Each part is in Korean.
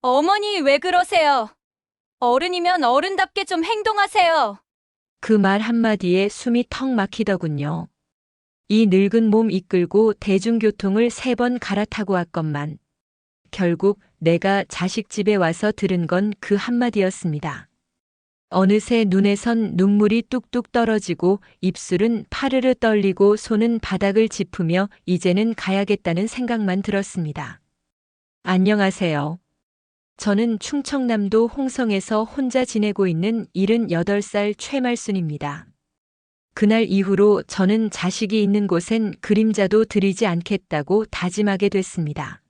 어머니, 왜 그러세요? 어른이면 어른답게 좀 행동하세요. 그 말 한마디에 숨이 턱 막히더군요. 이 늙은 몸 이끌고 대중교통을 3번 갈아타고 왔건만 결국 내가 자식 집에 와서 들은 건 그 한마디였습니다. 어느새 눈에선 눈물이 뚝뚝 떨어지고 입술은 파르르 떨리고 손은 바닥을 짚으며 이제는 가야겠다는 생각만 들었습니다. 안녕하세요. 저는 충청남도 홍성에서 혼자 지내고 있는 78살 최말순입니다. 그날 이후로 저는 자식이 있는 곳엔 그림자도 들이지 않겠다고 다짐하게 됐습니다.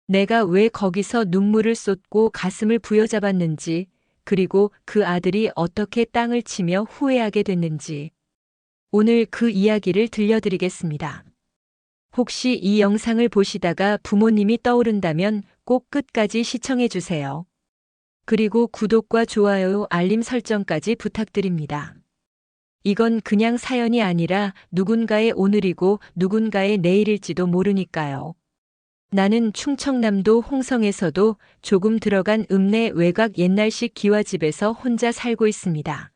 내가 왜 거기서 눈물을 쏟고 가슴을 부여잡았는지, 그리고 그 아들이 어떻게 땅을 치며 후회하게 됐는지, 오늘 그 이야기를 들려드리겠습니다. 혹시 이 영상을 보시다가 부모님이 떠오른다면 꼭 끝까지 시청해 주세요. 그리고 구독과 좋아요, 알림 설정까지 부탁드립니다. 이건 그냥 사연이 아니라 누군가의 오늘이고 누군가의 내일일지도 모르니까요. 나는 충청남도 홍성에서도 조금 들어간 읍내 외곽 옛날식 기와집에서 혼자 살고 있습니다.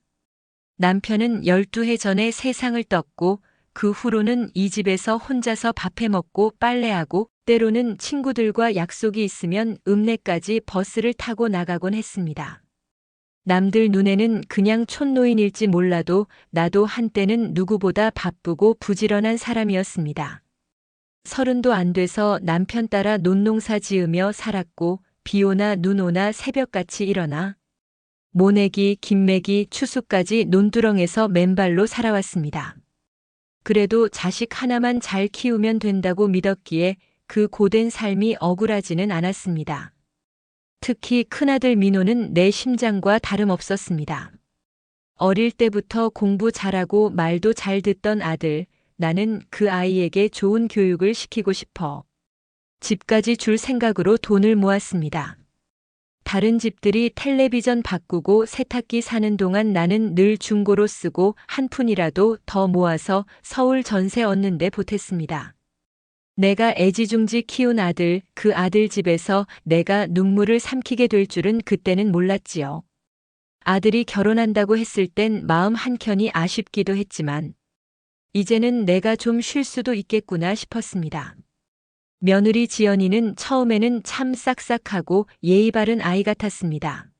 남편은 12해 전에 세상을 떴고 그 후로는 이 집에서 혼자서 밥해 먹고 빨래하고 때로는 친구들과 약속이 있으면 읍내까지 버스를 타고 나가곤 했습니다. 남들 눈에는 그냥 촌노인일지 몰라도 나도 한때는 누구보다 바쁘고 부지런한 사람이었습니다. 30도 안 돼서 남편 따라 논농사 지으며 살았고 비 오나 눈 오나 새벽같이 일어나 모내기, 김매기, 추수까지 논두렁에서 맨발로 살아왔습니다. 그래도 자식 하나만 잘 키우면 된다고 믿었기에 그 고된 삶이 억울하지는 않았습니다. 특히 큰아들 민호는 내 심장과 다름없었습니다. 어릴 때부터 공부 잘하고 말도 잘 듣던 아들, 나는 그 아이에게 좋은 교육을 시키고 싶어 집까지 줄 생각으로 돈을 모았습니다. 다른 집들이 텔레비전 바꾸고 세탁기 사는 동안 나는 늘 중고로 쓰고 한 푼이라도 더 모아서 서울 전세 얻는 데 보탰습니다. 내가 애지중지 키운 아들, 그 아들 집에서 내가 눈물을 삼키게 될 줄은 그때는 몰랐지요. 아들이 결혼한다고 했을 땐 마음 한켠이 아쉽기도 했지만 이제는 내가 좀 쉴 수도 있겠구나 싶었습니다. 며느리 지연이는 처음에는 참 싹싹하고 예의 바른 아이 같았습니다.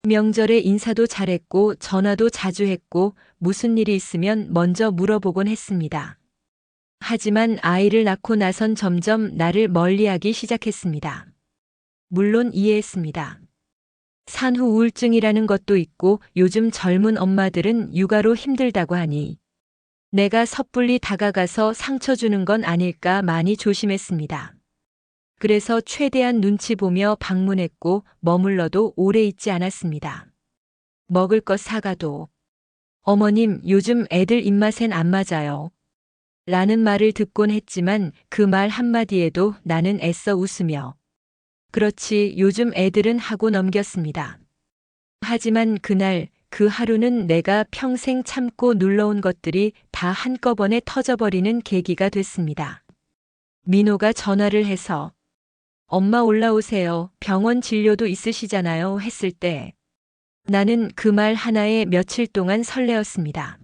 명절에 인사도 잘했고 전화도 자주 했고 무슨 일이 있으면 먼저 물어보곤 했습니다. 하지만 아이를 낳고 나선 점점 나를 멀리하기 시작했습니다. 물론 이해했습니다. 산후 우울증이라는 것도 있고 요즘 젊은 엄마들은 육아로 힘들다고 하니 내가 섣불리 다가가서 상처 주는 건 아닐까 많이 조심했습니다. 그래서 최대한 눈치 보며 방문했고 머물러도 오래 있지 않았습니다. 먹을 것 사가도 어머님, 요즘 애들 입맛엔 안 맞아요. 라는 말을 듣곤 했지만 그 말 한마디에도 나는 애써 웃으며 그렇지, 요즘 애들은 하고 넘겼습니다. 하지만 그날 그 하루는 내가 평생 참고 눌러온 것들이 다 한꺼번에 터져버리는 계기가 됐습니다. 민호가 전화를 해서 엄마 올라오세요. 병원 진료도 있으시잖아요. 했을 때 나는 그 말 하나에 며칠 동안 설레었습니다.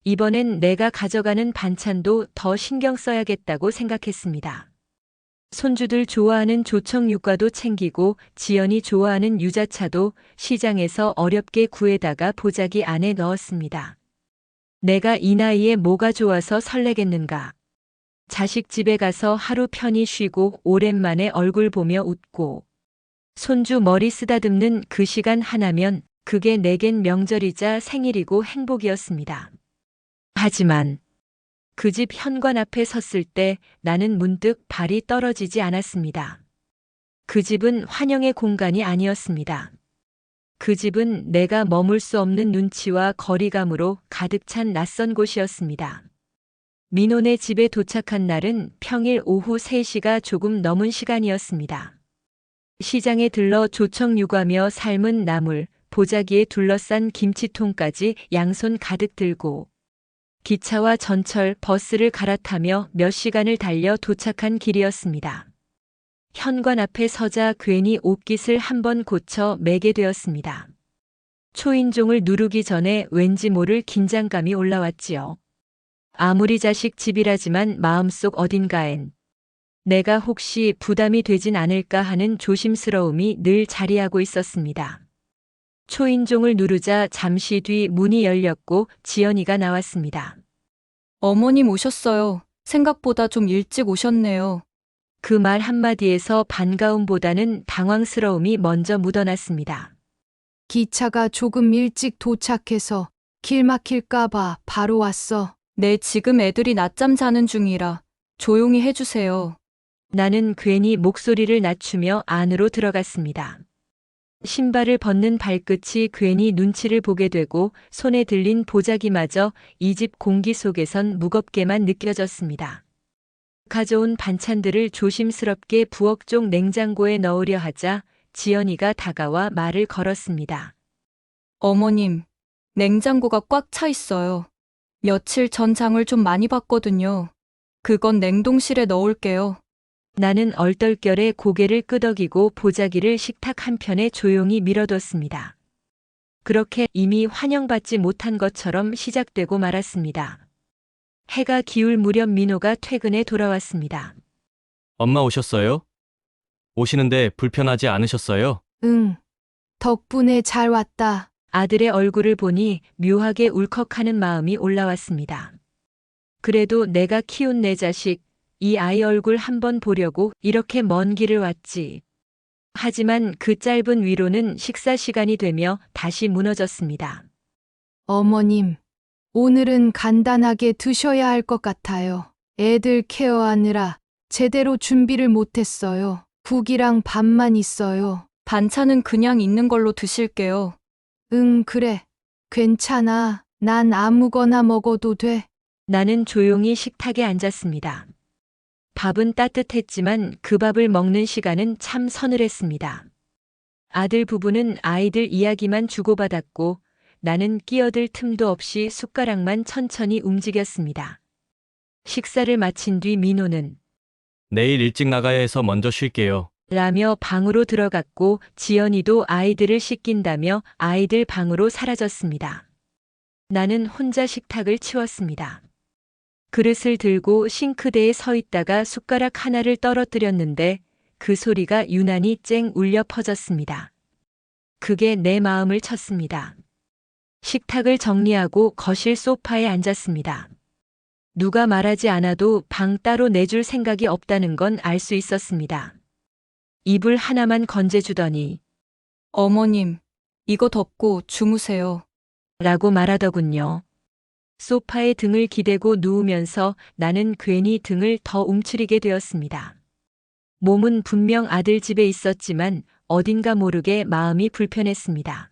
이번엔 내가 가져가는 반찬도 더 신경 써야겠다고 생각했습니다. 손주들 좋아하는 조청 육과도 챙기고 지연이 좋아하는 유자차도 시장에서 어렵게 구해다가 보자기 안에 넣었습니다. 내가 이 나이에 뭐가 좋아서 설레겠는가. 자식 집에 가서 하루 편히 쉬고 오랜만에 얼굴 보며 웃고 손주 머리 쓰다듬는 그 시간 하나면 그게 내겐 명절이자 생일이고 행복이었습니다. 하지만 그 집 현관 앞에 섰을 때 나는 문득 발이 떨어지지 않았습니다. 그 집은 환영의 공간이 아니었습니다. 그 집은 내가 머물 수 없는 눈치와 거리감으로 가득 찬 낯선 곳이었습니다. 민호네 집에 도착한 날은 평일 오후 3시가 조금 넘은 시간이었습니다. 시장에 들러 조청 육아며 삶은 나물, 보자기에 둘러싼 김치통까지 양손 가득 들고 기차와 전철, 버스를 갈아타며 몇 시간을 달려 도착한 길이었습니다. 현관 앞에 서자 괜히 옷깃을 한번 고쳐 매게 되었습니다. 초인종을 누르기 전에 왠지 모를 긴장감이 올라왔지요. 아무리 자식 집이라지만 마음속 어딘가엔 내가 혹시 부담이 되진 않을까 하는 조심스러움이 늘 자리하고 있었습니다. 초인종을 누르자 잠시 뒤 문이 열렸고 지연이가 나왔습니다. 어머님 오셨어요. 생각보다 좀 일찍 오셨네요. 그 말 한마디에서 반가움보다는 당황스러움이 먼저 묻어났습니다. 기차가 조금 일찍 도착해서 길 막힐까봐 바로 왔어. 네, 지금 애들이 낮잠 자는 중이라 조용히 해주세요. 나는 괜히 목소리를 낮추며 안으로 들어갔습니다. 신발을 벗는 발끝이 괜히 눈치를 보게 되고 손에 들린 보자기마저 이 집 공기 속에선 무겁게만 느껴졌습니다. 가져온 반찬들을 조심스럽게 부엌 쪽 냉장고에 넣으려 하자 지연이가 다가와 말을 걸었습니다. 어머님, 냉장고가 꽉 차 있어요. 며칠 전 장을 좀 많이 봤거든요. 그건 냉동실에 넣을게요. 나는 얼떨결에 고개를 끄덕이고 보자기를 식탁 한편에 조용히 밀어뒀습니다. 그렇게 이미 환영받지 못한 것처럼 시작되고 말았습니다. 해가 기울 무렵 민호가 퇴근해 돌아왔습니다. 엄마 오셨어요? 오시는데 불편하지 않으셨어요? 응. 덕분에 잘 왔다. 아들의 얼굴을 보니 묘하게 울컥하는 마음이 올라왔습니다. 그래도 내가 키운 내 자식, 이 아이 얼굴 한번 보려고 이렇게 먼 길을 왔지. 하지만 그 짧은 위로는 식사 시간이 되며 다시 무너졌습니다. 어머님, 오늘은 간단하게 드셔야 할 것 같아요. 애들 케어하느라 제대로 준비를 못했어요. 국이랑 밥만 있어요. 반찬은 그냥 있는 걸로 드실게요. 응, 그래. 괜찮아. 난 아무거나 먹어도 돼. 나는 조용히 식탁에 앉았습니다. 밥은 따뜻했지만 그 밥을 먹는 시간은 참 서늘했습니다. 아들 부부는 아이들 이야기만 주고받았고 나는 끼어들 틈도 없이 숟가락만 천천히 움직였습니다. 식사를 마친 뒤 민호는 내일 일찍 나가야 해서 먼저 쉴게요. 라며 방으로 들어갔고 지연이도 아이들을 씻긴다며 아이들 방으로 사라졌습니다. 나는 혼자 식탁을 치웠습니다. 그릇을 들고 싱크대에 서 있다가 숟가락 하나를 떨어뜨렸는데 그 소리가 유난히 쨍 울려 퍼졌습니다. 그게 내 마음을 쳤습니다. 식탁을 정리하고 거실 소파에 앉았습니다. 누가 말하지 않아도 방 따로 내줄 생각이 없다는 건 알 수 있었습니다. 이불 하나만 건져주더니 어머님, 이거 덮고 주무세요. 라고 말하더군요. 소파에 등을 기대고 누우면서 나는 괜히 등을 더 움츠리게 되었습니다. 몸은 분명 아들 집에 있었지만 어딘가 모르게 마음이 불편했습니다.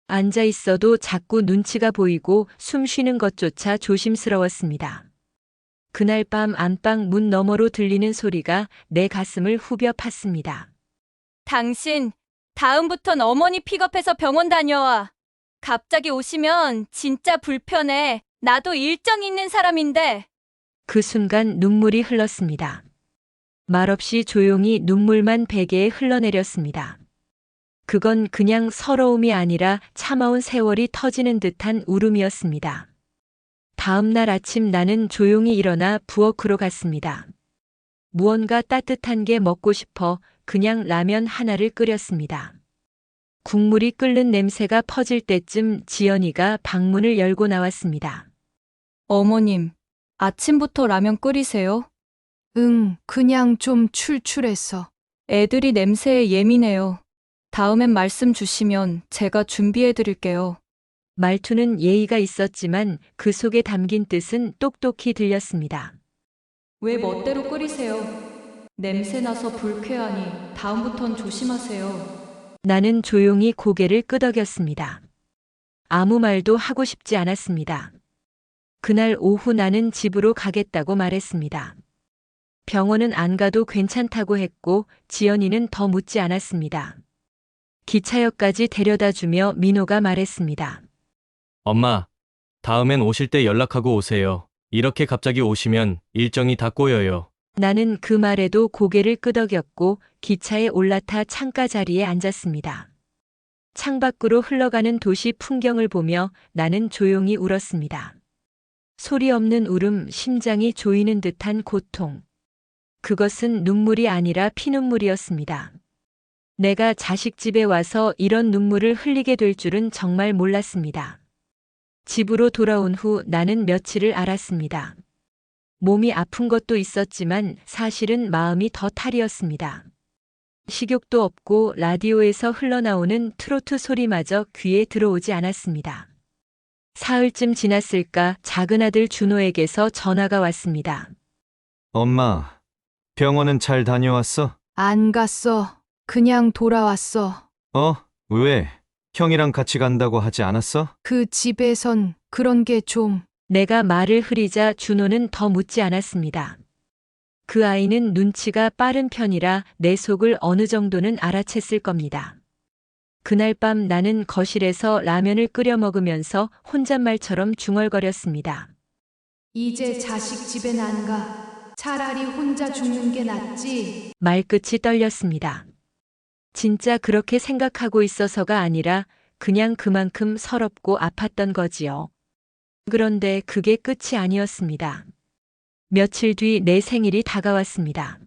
앉아 있어도 자꾸 눈치가 보이고 숨 쉬는 것조차 조심스러웠습니다. 그날 밤 안방 문 너머로 들리는 소리가 내 가슴을 후벼 팠습니다. 당신, 다음부턴 어머니 픽업해서 병원 다녀와. 갑자기 오시면 진짜 불편해. 나도 일정 있는 사람인데. 그 순간 눈물이 흘렀습니다. 말없이 조용히 눈물만 베개에 흘러내렸습니다. 그건 그냥 서러움이 아니라 참아온 세월이 터지는 듯한 울음이었습니다. 다음 날 아침 나는 조용히 일어나 부엌으로 갔습니다. 무언가 따뜻한 게 먹고 싶어 그냥 라면 하나를 끓였습니다. 국물이 끓는 냄새가 퍼질 때쯤 지연이가 방문을 열고 나왔습니다. 어머님, 아침부터 라면 끓이세요? 응, 그냥 좀 출출해서. 애들이 냄새에 예민해요. 다음엔 말씀 주시면 제가 준비해 드릴게요. 말투는 예의가 있었지만 그 속에 담긴 뜻은 똑똑히 들렸습니다. 왜 멋대로 끓이세요? 냄새 나서 불쾌하니 다음부턴 조심하세요. 나는 조용히 고개를 끄덕였습니다. 아무 말도 하고 싶지 않았습니다. 그날 오후 나는 집으로 가겠다고 말했습니다. 병원은 안 가도 괜찮다고 했고 지연이는 더 묻지 않았습니다. 기차역까지 데려다 주며 민호가 말했습니다. 엄마, 다음엔 오실 때 연락하고 오세요. 이렇게 갑자기 오시면 일정이 다 꼬여요. 나는 그 말에도 고개를 끄덕였고 기차에 올라타 창가 자리에 앉았습니다. 창밖으로 흘러가는 도시 풍경을 보며 나는 조용히 울었습니다. 소리 없는 울음, 심장이 조이는 듯한 고통. 그것은 눈물이 아니라 피눈물이었습니다. 내가 자식 집에 와서 이런 눈물을 흘리게 될 줄은 정말 몰랐습니다. 집으로 돌아온 후 나는 며칠을 앓았습니다. 몸이 아픈 것도 있었지만 사실은 마음이 더 탈이었습니다. 식욕도 없고 라디오에서 흘러나오는 트로트 소리마저 귀에 들어오지 않았습니다. 사흘쯤 지났을까 작은 아들 준호에게서 전화가 왔습니다. 엄마, 병원은 잘 다녀왔어? 안 갔어. 그냥 돌아왔어. 왜? 형이랑 같이 간다고 하지 않았어? 그 집에선 그런 게 좀. 내가 말을 흐리자 준호는 더 묻지 않았습니다. 그 아이는 눈치가 빠른 편이라 내 속을 어느 정도는 알아챘을 겁니다. 그날 밤 나는 거실에서 라면을 끓여 먹으면서 혼잣말처럼 중얼거렸습니다. 이제 자식 집엔 안 가. 차라리 혼자 죽는 게 낫지. 말끝이 떨렸습니다. 진짜 그렇게 생각하고 있어서가 아니라 그냥 그만큼 서럽고 아팠던 거지요. 그런데 그게 끝이 아니었습니다. 며칠 뒤 내 생일이 다가왔습니다.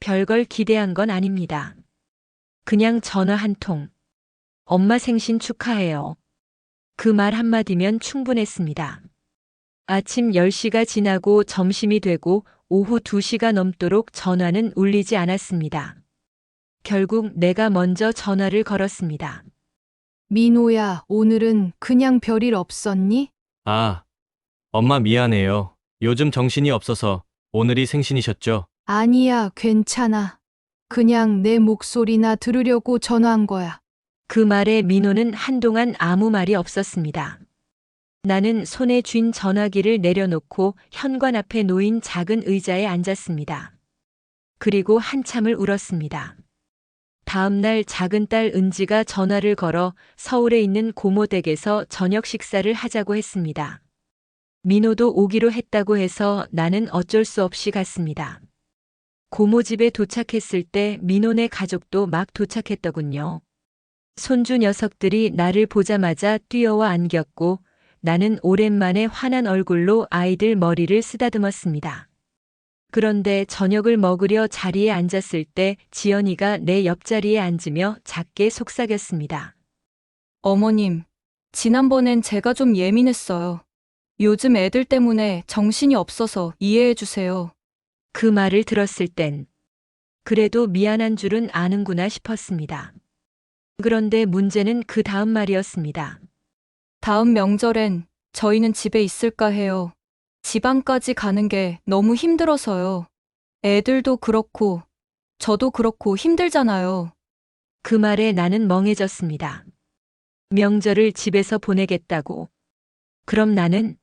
별걸 기대한 건 아닙니다. 그냥 전화 한 통. 엄마 생신 축하해요. 그 말 한마디면 충분했습니다. 아침 10시가 지나고 점심이 되고 오후 2시가 넘도록 전화는 울리지 않았습니다. 결국 내가 먼저 전화를 걸었습니다. 민호야, 오늘은 그냥 별일 없었니? 아, 엄마 미안해요. 요즘 정신이 없어서 오늘이 생신이셨죠? 아니야, 괜찮아. 그냥 내 목소리나 들으려고 전화한 거야. 그 말에 민호는 한동안 아무 말이 없었습니다. 나는 손에 쥔 전화기를 내려놓고 현관 앞에 놓인 작은 의자에 앉았습니다. 그리고 한참을 울었습니다. 다음 날 작은 딸 은지가 전화를 걸어 서울에 있는 고모 댁에서 저녁 식사를 하자고 했습니다. 민호도 오기로 했다고 해서 나는 어쩔 수 없이 갔습니다. 고모 집에 도착했을 때 민호네 가족도 막 도착했더군요. 손주 녀석들이 나를 보자마자 뛰어와 안겼고 나는 오랜만에 환한 얼굴로 아이들 머리를 쓰다듬었습니다. 그런데 저녁을 먹으려 자리에 앉았을 때 지연이가 내 옆자리에 앉으며 작게 속삭였습니다. 어머님, 지난번엔 제가 좀 예민했어요. 요즘 애들 때문에 정신이 없어서 이해해 주세요. 그 말을 들었을 땐 그래도 미안한 줄은 아는구나 싶었습니다. 그런데 문제는 그 다음 말이었습니다. 다음 명절엔 저희는 집에 있을까 해요. 지방까지 가는 게 너무 힘들어서요. 애들도 그렇고 저도 그렇고 힘들잖아요. 그 말에 나는 멍해졌습니다. 명절을 집에서 보내겠다고. 그럼 나는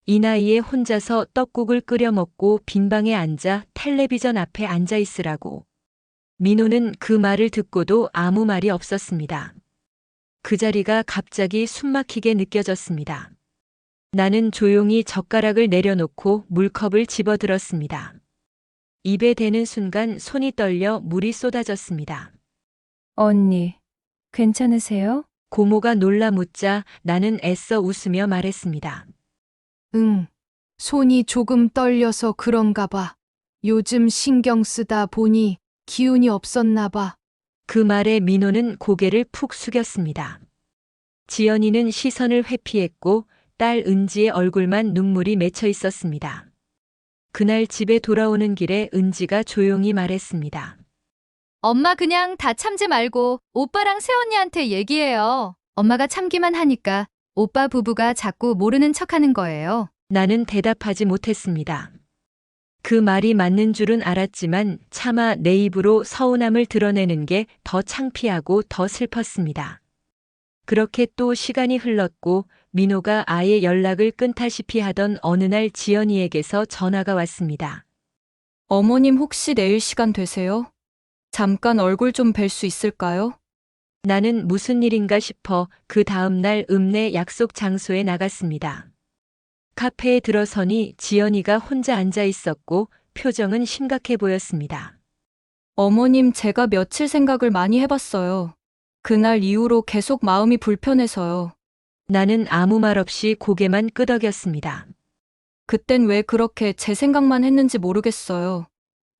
이 나이에 혼자서 떡국을 끓여 먹고 빈방에 앉아 텔레비전 앞에 앉아 있으라고. 민호는 그 말을 듣고도 아무 말이 없었습니다. 그 자리가 갑자기 숨막히게 느껴졌습니다. 나는 조용히 젓가락을 내려놓고 물컵을 집어들었습니다. 입에 대는 순간 손이 떨려 물이 쏟아졌습니다. 언니, 괜찮으세요? 고모가 놀라 묻자 나는 애써 웃으며 말했습니다. 응. 손이 조금 떨려서 그런가 봐. 요즘 신경 쓰다 보니 기운이 없었나 봐. 그 말에 민호는 고개를 푹 숙였습니다. 지연이는 시선을 회피했고 딸 은지의 얼굴만 눈물이 맺혀 있었습니다. 그날 집에 돌아오는 길에 은지가 조용히 말했습니다. 엄마 그냥 다 참지 말고 오빠랑 새언니한테 얘기해요. 엄마가 참기만 하니까 오빠 부부가 자꾸 모르는 척하는 거예요. 나는 대답하지 못했습니다. 그 말이 맞는 줄은 알았지만 차마 내 입으로 서운함을 드러내는 게 더 창피하고 더 슬펐습니다. 그렇게 또 시간이 흘렀고 민호가 아예 연락을 끊다시피 하던 어느 날 지연이에게서 전화가 왔습니다. 어머님 혹시 내일 시간 되세요? 잠깐 얼굴 좀 뵐 수 있을까요? 나는 무슨 일인가 싶어 그 다음 날 읍내 약속 장소에 나갔습니다. 카페에 들어서니 지연이가 혼자 앉아 있었고 표정은 심각해 보였습니다. 어머님, 제가 며칠 생각을 많이 해봤어요. 그날 이후로 계속 마음이 불편해서요. 나는 아무 말 없이 고개만 끄덕였습니다. 그땐 왜 그렇게 제 생각만 했는지 모르겠어요.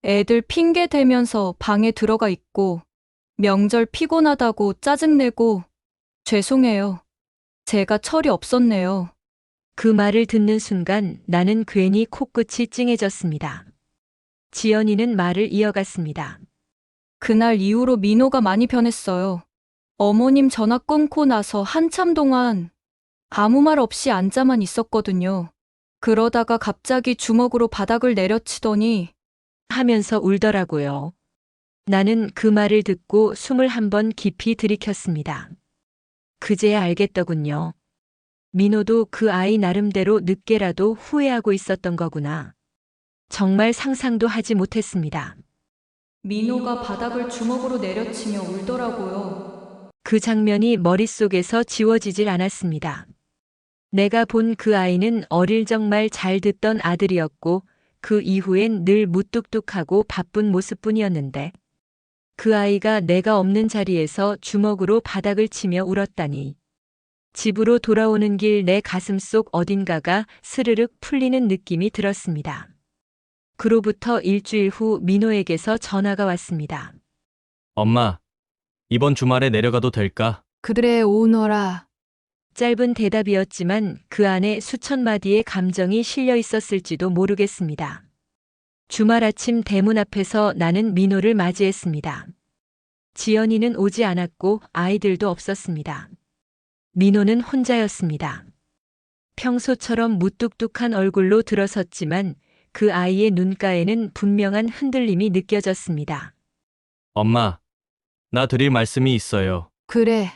애들 핑계 대면서 방에 들어가 있고, 명절 피곤하다고 짜증내고, 죄송해요. 제가 철이 없었네요. 그 말을 듣는 순간 나는 괜히 코끝이 찡해졌습니다. 지연이는 말을 이어갔습니다. 그날 이후로 민호가 많이 변했어요. 어머님 전화 끊고 나서 한참 동안 아무 말 없이 앉아만 있었거든요. 그러다가 갑자기 주먹으로 바닥을 내려치더니 하면서 울더라고요. 나는 그 말을 듣고 숨을 한번 깊이 들이켰습니다. 그제야 알겠더군요. 민호도 그 아이 나름대로 늦게라도 후회하고 있었던 거구나. 정말 상상도 하지 못했습니다. 민호가 바닥을 주먹으로 내려치며 울더라고요. 그 장면이 머릿속에서 지워지질 않았습니다. 내가 본 그 아이는 어릴 적 말 잘 듣던 아들이었고 그 이후엔 늘 무뚝뚝하고 바쁜 모습뿐이었는데 그 아이가 내가 없는 자리에서 주먹으로 바닥을 치며 울었다니. 집으로 돌아오는 길 내 가슴속 어딘가가 스르륵 풀리는 느낌이 들었습니다. 그로부터 일주일 후 민호에게서 전화가 왔습니다. 엄마, 이번 주말에 내려가도 될까? 그래 오너라. 짧은 대답이었지만 그 안에 수천 마디의 감정이 실려 있었을지도 모르겠습니다. 주말 아침 대문 앞에서 나는 민호를 맞이했습니다. 지연이는 오지 않았고 아이들도 없었습니다. 민호는 혼자였습니다. 평소처럼 무뚝뚝한 얼굴로 들어섰지만 그 아이의 눈가에는 분명한 흔들림이 느껴졌습니다. 엄마, 나 드릴 말씀이 있어요. 그래.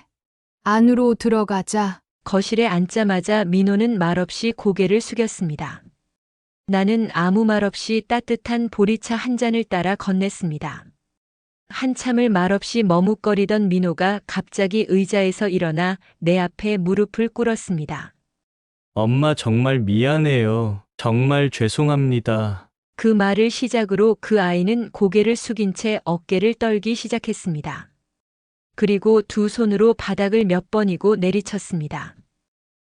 안으로 들어가자. 거실에 앉자마자 민호는 말없이 고개를 숙였습니다. 나는 아무 말 없이 따뜻한 보리차 한 잔을 따라 건넸습니다. 한참을 말없이 머뭇거리던 민호가 갑자기 의자에서 일어나 내 앞에 무릎을 꿇었습니다. 엄마 정말 미안해요. 정말 죄송합니다. 그 말을 시작으로 그 아이는 고개를 숙인 채 어깨를 떨기 시작했습니다. 그리고 두 손으로 바닥을 몇 번이고 내리쳤습니다.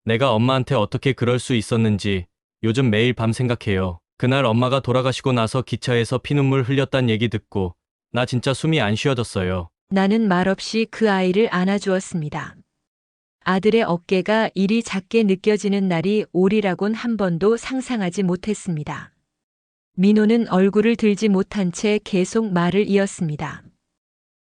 내가 엄마한테 어떻게 그럴 수 있었는지 요즘 매일 밤 생각해요. 그날 엄마가 돌아가시고 나서 기차에서 피눈물 흘렸단 얘기 듣고 나 진짜 숨이 안 쉬어졌어요. 나는 말없이 그 아이를 안아주었습니다. 아들의 어깨가 이리 작게 느껴지는 날이 오리라곤 한 번도 상상하지 못했습니다. 민호는 얼굴을 들지 못한 채 계속 말을 이었습니다.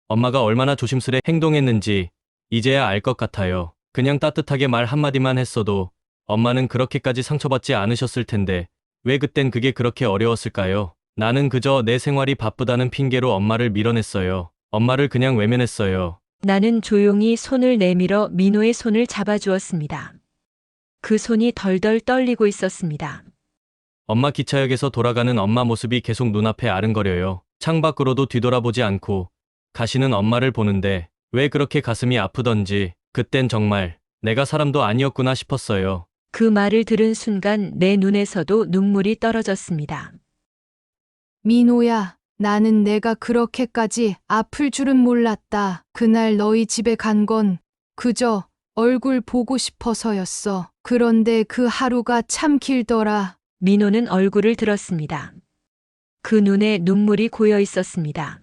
엄마가 얼마나 조심스레 행동했는지 이제야 알 것 같아요. 그냥 따뜻하게 말 한마디만 했어도 엄마는 그렇게까지 상처받지 않으셨을 텐데 왜 그땐 그게 그렇게 어려웠을까요? 나는 그저 내 생활이 바쁘다는 핑계로 엄마를 밀어냈어요. 엄마를 그냥 외면했어요. 나는 조용히 손을 내밀어 민호의 손을 잡아주었습니다. 그 손이 덜덜 떨리고 있었습니다. 엄마 기차역에서 돌아가는 엄마 모습이 계속 눈앞에 아른거려요. 창밖으로도 뒤돌아보지 않고 가시는 엄마를 보는데 왜 그렇게 가슴이 아프던지 그땐 정말 내가 사람도 아니었구나 싶었어요. 그 말을 들은 순간 내 눈에서도 눈물이 떨어졌습니다. 민호야, 나는 내가 그렇게까지 아플 줄은 몰랐다. 그날 너희 집에 간 건 그저 얼굴 보고 싶어서였어. 그런데 그 하루가 참 길더라. 민호는 얼굴을 들었습니다. 그 눈에 눈물이 고여 있었습니다.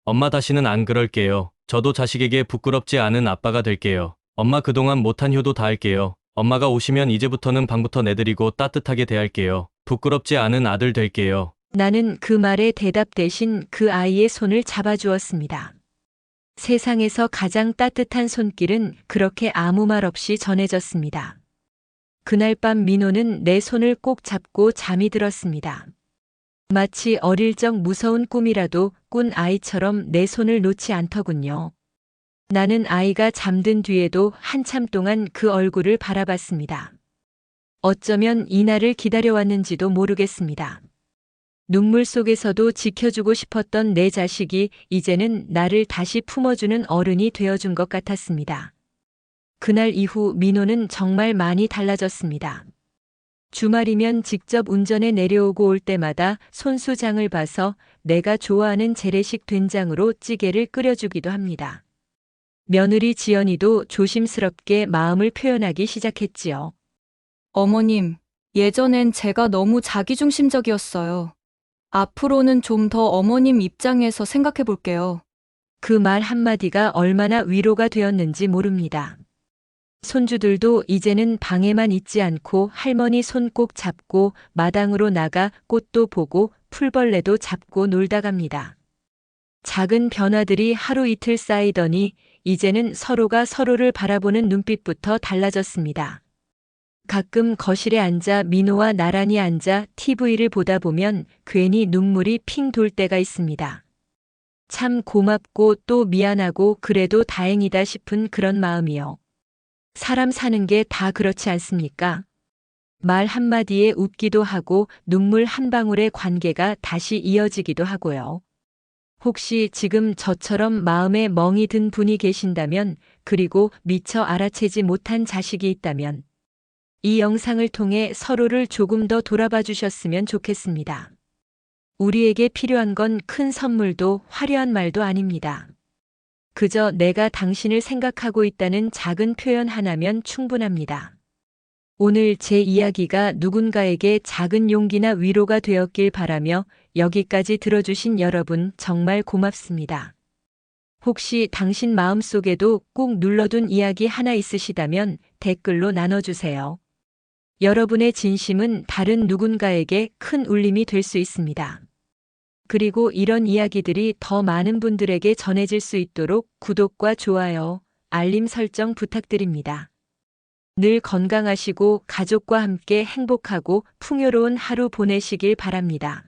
엄마 다시는 안 그럴게요. 저도 자식에게 부끄럽지 않은 아빠가 될게요. 엄마 그동안 못한 효도 다 할게요. 엄마가 오시면 이제부터는 방부터 내드리고 따뜻하게 대할게요. 부끄럽지 않은 아들 될게요. 나는 그 말에 대답 대신 그 아이의 손을 잡아주었습니다. 세상에서 가장 따뜻한 손길은 그렇게 아무 말 없이 전해졌습니다. 그날 밤 민호는 내 손을 꼭 잡고 잠이 들었습니다. 마치 어릴 적 무서운 꿈이라도 꾼 아이처럼 내 손을 놓지 않더군요. 나는 아이가 잠든 뒤에도 한참 동안 그 얼굴을 바라봤습니다. 어쩌면 이날을 기다려왔는지도 모르겠습니다. 눈물 속에서도 지켜주고 싶었던 내 자식이 이제는 나를 다시 품어주는 어른이 되어준 것 같았습니다. 그날 이후 민호는 정말 많이 달라졌습니다. 주말이면 직접 운전해 내려오고 올 때마다 손수장을 봐서 내가 좋아하는 재래식 된장으로 찌개를 끓여주기도 합니다. 며느리 지연이도 조심스럽게 마음을 표현하기 시작했지요. 어머님, 예전엔 제가 너무 자기중심적이었어요. 앞으로는 좀 더 어머님 입장에서 생각해 볼게요. 그 말 한마디가 얼마나 위로가 되었는지 모릅니다. 손주들도 이제는 방에만 있지 않고 할머니 손 꼭 잡고 마당으로 나가 꽃도 보고 풀벌레도 잡고 놀다 갑니다. 작은 변화들이 하루 이틀 쌓이더니 이제는 서로가 서로를 바라보는 눈빛부터 달라졌습니다. 가끔 거실에 앉아 민호와 나란히 앉아 TV를 보다 보면 괜히 눈물이 핑 돌 때가 있습니다. 참 고맙고 또 미안하고 그래도 다행이다 싶은 그런 마음이요. 사람 사는 게 다 그렇지 않습니까? 말 한마디에 웃기도 하고 눈물 한 방울의 관계가 다시 이어지기도 하고요. 혹시 지금 저처럼 마음에 멍이 든 분이 계신다면, 그리고 미처 알아채지 못한 자식이 있다면, 이 영상을 통해 서로를 조금 더 돌아봐 주셨으면 좋겠습니다. 우리에게 필요한 건 큰 선물도 화려한 말도 아닙니다. 그저 내가 당신을 생각하고 있다는 작은 표현 하나면 충분합니다. 오늘 제 이야기가 누군가에게 작은 용기나 위로가 되었길 바라며 여기까지 들어주신 여러분 정말 고맙습니다. 혹시 당신 마음속에도 꼭 눌러둔 이야기 하나 있으시다면 댓글로 나눠주세요. 여러분의 진심은 다른 누군가에게 큰 울림이 될 수 있습니다. 그리고 이런 이야기들이 더 많은 분들에게 전해질 수 있도록 구독과 좋아요, 알림 설정 부탁드립니다. 늘 건강하시고 가족과 함께 행복하고 풍요로운 하루 보내시길 바랍니다.